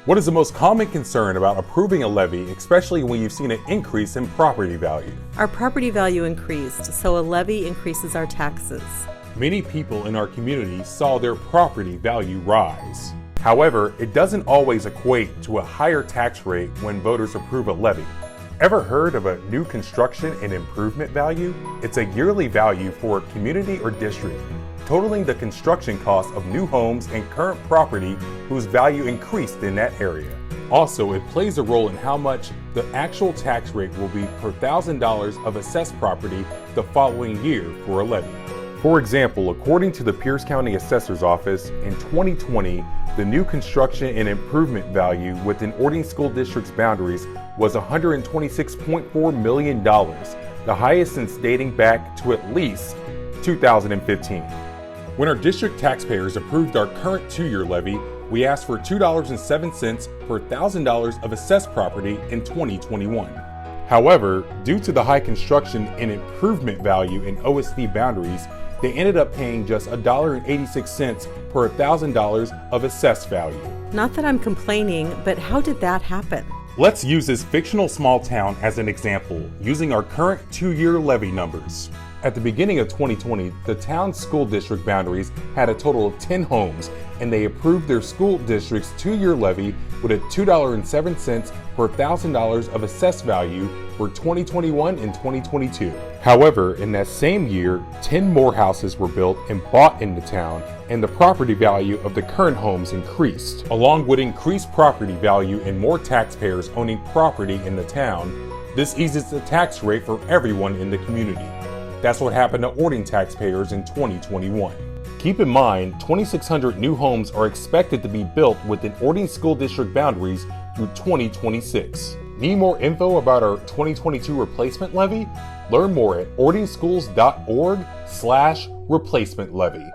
What is the most common concern about approving a levy, especially when you've seen an increase in property value? Our property value increased, so a levy increases our taxes. Many people in our community saw their property value rise. However, it doesn't always equate to a higher tax rate when voters approve a levy. Ever heard of a new construction and improvement value? It's a yearly value for a community or district, totaling the construction cost of new homes and current property whose value increased in that area. Also, it plays a role in how much the actual tax rate will be per $1,000 of assessed property the following year for a levy. For example, according to the Pierce County Assessor's Office, in 2020, the new construction and improvement value within Orting School District's boundaries was $126.4 million, the highest since dating back to at least 2015. When our district taxpayers approved our current 2-year levy, we asked for $2.07 per $1,000 of assessed property in 2021. However, due to the high construction and improvement value in OSD boundaries, they ended up paying just $1.86 per $1,000 of assessed value. Not that I'm complaining, but how did that happen? Let's use this fictional small town as an example, using our current 2-year levy numbers. At the beginning of 2020, the town's school district boundaries had a total of 10 homes, and they approved their school district's 2-year levy with a $2.07 per $1,000 of assessed value for 2021 and 2022. However, in that same year, 10 more houses were built and bought in the town, and the property value of the current homes increased. Along with increased property value and more taxpayers owning property in the town, this eases the tax rate for everyone in the community. That's what happened to Orting taxpayers in 2021. Keep in mind, 2,600 new homes are expected to be built within Orting School District boundaries through 2026. Need more info about our 2022 replacement levy? Learn more at ortingschools.org/replacement levy.